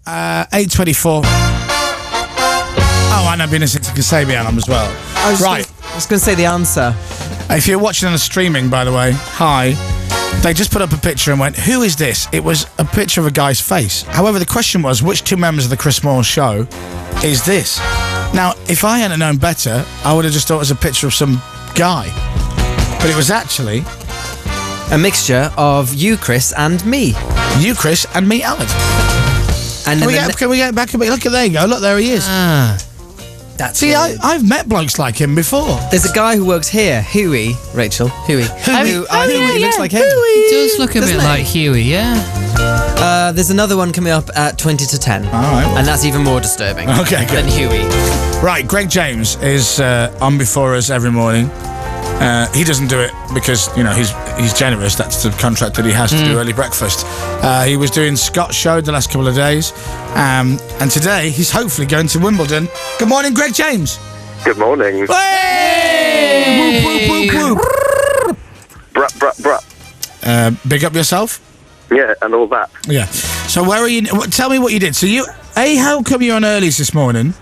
8:24. Oh, and I've been listening to Kasabian as well. I was going to say the answer. If you're watching on the streaming, by the way, hi. They just put up a picture and went, who is this? It was a picture of a guy's face. However, the question was, which two members of the Chris Moore show is this? Now, if I hadn't known better, I would have just thought it was a picture of some guy. But it was actually... a mixture of you, Chris, and me. You, Chris, and me, Alan. And Can we get back a bit? Look, there you go. Look, there he is. See, I've met blokes like him before. There's a guy who works here, Huey, Rachel, Huey. Who looks like him. He does look a bit like Huey, yeah. There's another one coming up at 20 to 10. All right. And that's even more disturbing Okay, good. than Huey. Right, Greg James is on before us every morning. He doesn't do it because, you know, he's generous. That's the contract that he has to do early breakfast. He was doing Scott's show the last couple of days. And today, he's hopefully going to Wimbledon. Good morning, Greg James. Good morning. Hey! Whoop, whoop, whoop, whoop. Bruh. Big up yourself? Yeah, and all that. Yeah. So where are you? Tell me what you did. So how come you're on earlies this morning?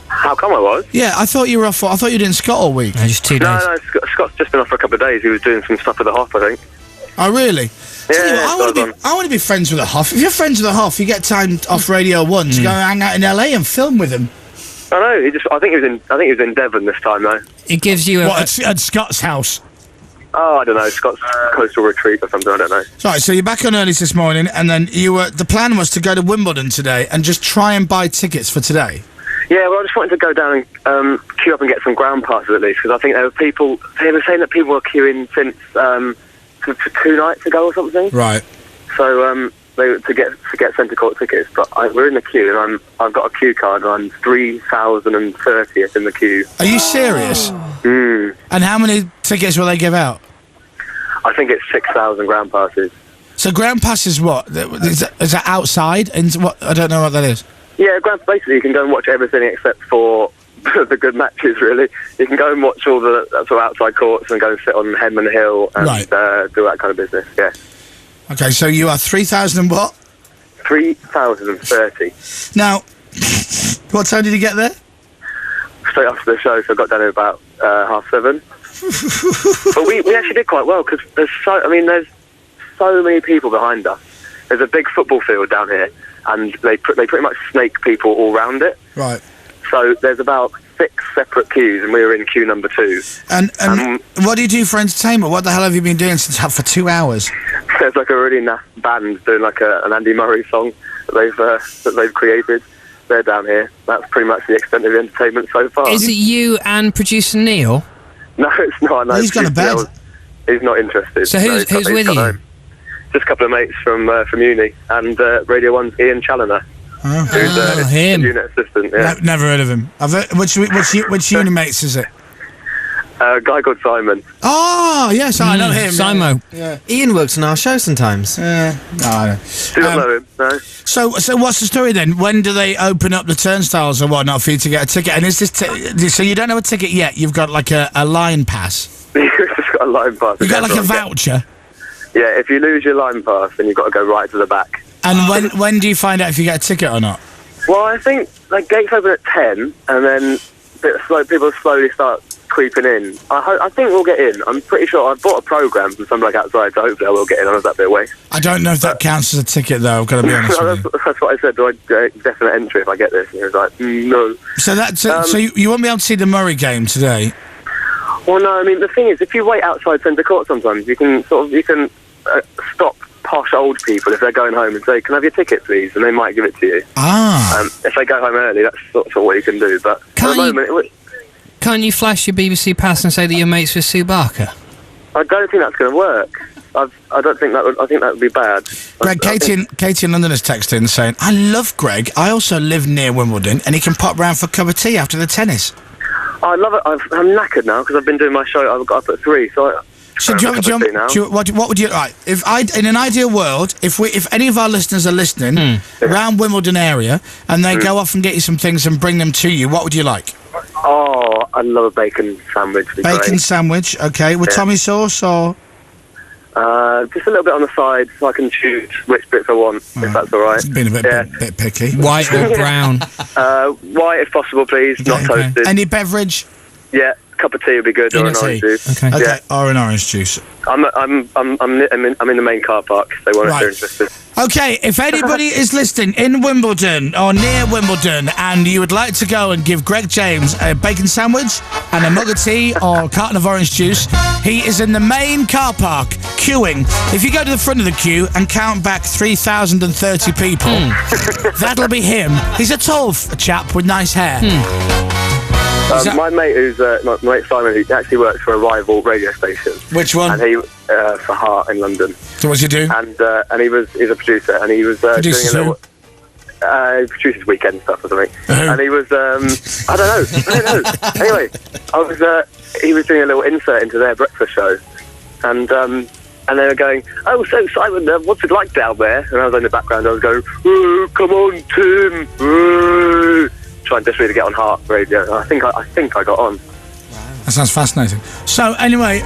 How come I was? Yeah, I thought you were off. I thought you were doing Scott all week. No, just 2 days. No, Scott's just been off for a couple of days. He was doing some stuff with the Hoff, I think. Oh, really? Yeah, I want to be friends with a Hoff. If you're friends with a Hoff, you get time off Radio 1 to go hang out in LA and film with him. I know. I think he was in Devon this time though. It gives you at Scott's house? Oh, I don't know. Scott's coastal retreat or something. I don't know. Right, so you're back on early this morning, and then the plan was to go to Wimbledon today and just try and buy tickets for today. Yeah, well, I just wanted to go down and queue up and get some ground passes at least, because I think there were people. They were saying that people were queuing since for 2 nights ago or something. Right. So to get centre court tickets, but we're in the queue, and I've got a queue card, and I'm 3,030th in the queue. Are you serious? And how many tickets will they give out? I think it's 6,000 ground passes. So ground passes, what? Is that outside? And what? I don't know what that is. Yeah, basically you can go and watch everything except for the good matches, really. You can go and watch all the sort of outside courts and go and sit on Henman Hill and do that kind of business, yeah. Okay, so you are 3,000 what? 3,030. Now, what time did you get there? Straight after the show, so I got down at about 7:30. But we actually did quite well, because there's so many people behind us. There's a big football field down here, and they pretty much snake people all round it. Right. So there's about 6 separate queues, and we were in queue number 2. And what do you do for entertainment? What the hell have you been doing for 2 hours? There's like a really naff band doing like an Andy Murray song that they've created. They're down here. That's pretty much the extent of the entertainment so far. Is it you and producer Neil? No, it's not. No, he's gone to bed. He's not interested. So who's with you? Home. Just a couple of mates from uni, and Radio 1's Ian Challoner, who's him. unit assistant. Yeah. Never heard of him. Which unit mates is it? A guy called Simon. Oh, yes, I know him. Simo. Yeah. Ian works on our show sometimes. Yeah. No, I know. Do you not know him? No. So what's the story then? When do they open up the turnstiles or whatnot for you to get a ticket? And is this so you don't have a ticket yet? You've got like a line pass. You've just got a line pass. You've got like a voucher. Yeah, if you lose your line pass, then you've got to go right to the back. And when do you find out if you get a ticket or not? Well, I think like gates open at 10, and then people slowly start creeping in. I think we'll get in. I'm pretty sure I've bought a programme from some bloke outside, so hopefully I will get in. I was that bit away. I don't know if that counts as a ticket, though. I've got to be honest with you. That's what I said. Do I get definite entry if I get this? And he was like, no. So you won't be able to see the Murray game today? Well, no. I mean, the thing is, if you wait outside centre court, sometimes you can stop posh old people if they're going home and say, "Can I have your ticket, please?" And they might give it to you. If they go home early, that's sort of what you can do. But at the moment, can't you flash your BBC pass and say that you're mates with Sue Barker? I don't think that's going to work. I don't think that would. I think that would be bad. Greg, Katie in London has texted in saying, "I love Greg. I also live near Wimbledon, and he can pop round for a cup of tea after the tennis." I love it. I'm knackered now because I've been doing my show. I've got up at 3, so. What would you like? In an ideal world, if any of our listeners are listening around Wimbledon area and they go off and get you some things and bring them to you, what would you like? Oh, I love a bacon sandwich. Bacon sandwich, okay. With Tommy sauce or? Just a little bit on the side, so I can choose which bits I want, if that's all right. It's been a bit picky. White or brown? White, if possible, please. Not toasted. Any beverage? Yeah, a cup of tea would be good, or an orange juice. Okay. Okay, or an orange juice. I'm in the main car park. If they want if they're interested. Okay, if anybody is listening in Wimbledon or near Wimbledon and you would like to go and give Greg James a bacon sandwich and a mug of tea or a carton of orange juice, he is in the main car park queuing. If you go to the front of the queue and count back 3,030 people, that'll be him. He's a tall chap with nice hair. My mate, my mate Simon, who actually works for a rival radio station. Which one? And he for Heart in London. So what's he do? And he's a producer, and he was doing a little. He produces weekend stuff or something. And he was I don't know. Anyway, he was doing a little insert into their breakfast show, and they were going, "Oh, so Simon, what's it like down there?" And I was in the background. I was going, "Oh, come on, Tim." Trying desperately to get on Heart Radio. And I think I got on. That sounds fascinating. So anyway,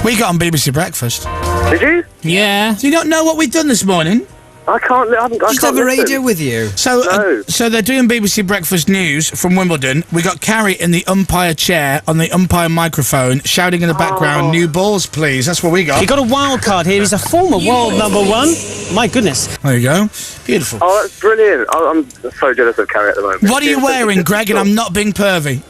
we got on BBC Breakfast. Did you? Yeah. Do you not know what we've done this morning? I can't. I Just can't have a listen. radio with you. So, No. so they're doing BBC Breakfast News from Wimbledon. We got Carrie in the umpire chair on the umpire microphone, shouting in the background, "New balls, please." That's what we got. He got a wild card here. He's a former world #1. My goodness. There you go. Beautiful. Oh, that's brilliant. I'm so jealous of Carrie at the moment. What are you wearing, Greg? And I'm not being pervy.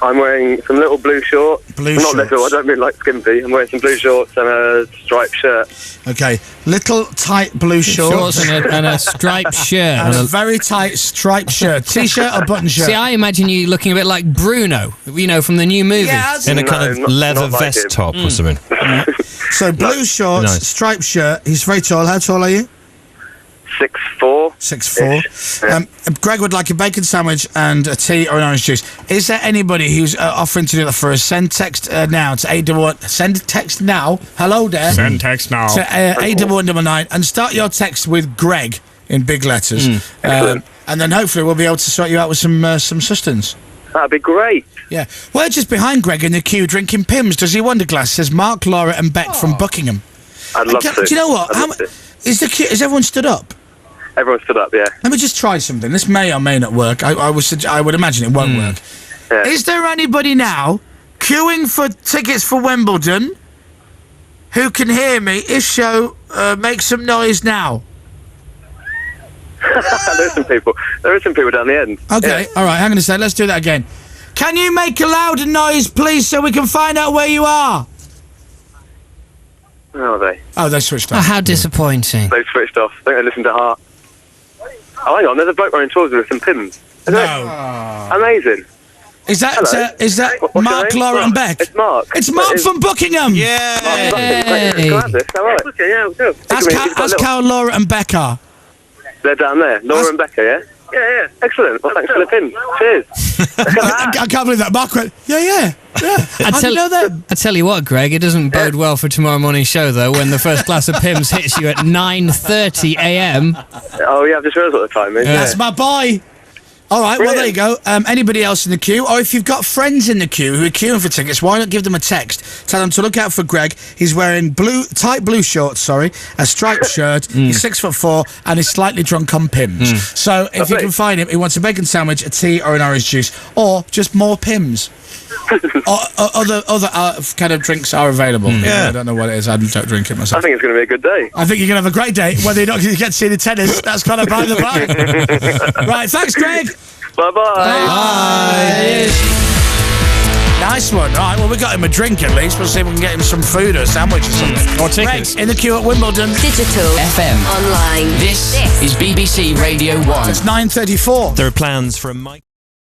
I'm wearing some little blue shorts. Blue Not shorts. little, I don't mean like skimpy. I'm wearing some blue shorts and a striped shirt. Okay, little tight blue shorts. Shorts and a striped shirt. And a very tight striped shirt. T-shirt or button shirt? See, I imagine you looking a bit like Bruno, from the new movie. Yeah, In a kind of not leather like vest him. top or something. So blue shorts, Nice. striped shirt. He's very tall. How tall are you? 6'4". 6'4". Yeah. Greg would like a bacon sandwich and a tea or an orange juice. Is there anybody who's offering to do that for us? Send text now to 811. Send text now. Hello there. Send text now. To 81199 and start your text with Greg in big letters. Excellent. And then hopefully we'll be able to sort you out with some sustenance. That'd be great. Yeah. We're just behind Greg in the queue drinking Pimm's. Does he wonder glass? Says Mark, Laura and Beck from Buckingham. I'd love to. Do you know what? I'd love to. Is everyone stood up? Everyone stood up, yeah. Let me just try something. This may or may not work. I would imagine it won't work. Yeah. Is there anybody now queuing for tickets for Wimbledon who can hear me? If so, make some noise now. There are some people down the end. Okay, Yeah. all right, hang on a sec. Let's do that again. Can you make a louder noise, please, so we can find out where you are? Where are they? Oh, they switched Oh, off. how disappointing. They've switched off. I think they listened to Heart. Oh, hang on. There's a bloke running towards me with some pins. No. Amazing. Is that What's your Mark, name? Laura and Beck? It's Mark. It's Mark from Buckingham. Yeah. Hey. Can I have this? All right. Okay, yeah, we'll do. Ask how Laura and Beck are. They're down there. Laura and Becca, yeah? Yeah. Excellent. Well, thanks for the pin. Cheers. I can't believe that. Mark went, yeah. I didn't know that. I tell you what, Greg, it doesn't bode well for tomorrow morning's show, though, when the first glass of Pimm's hits you at 9:30 a.m. Oh, yeah, I've just realised what the time is. That's my boy. All right, well, there you go. Anybody else in the queue? Or if you've got friends in the queue who are queuing for tickets, why not give them a text? Tell them to look out for Greg. He's wearing tight blue shorts, a striped shirt, he's 6'4", and he's slightly drunk on Pimm's. So if you can find him, he wants a bacon sandwich, a tea or an orange juice, or just more Pimm's. Or other kind of drinks are available. Yeah. I don't know what it is. I don't drink it myself. I think it's going to be a good day. I think you're going to have a great day. Whether you're not going to get to see the tennis, that's kind of by the by. Right, thanks, Greg. Bye-bye. Bye. Nice one. All right, well, we got him a drink at least. We'll see if we can get him some food or a sandwich or something. Or tickets. Greg, in the queue at Wimbledon. Digital. FM. Online. This is BBC Radio 1. It's 9:34. There are plans for a mic.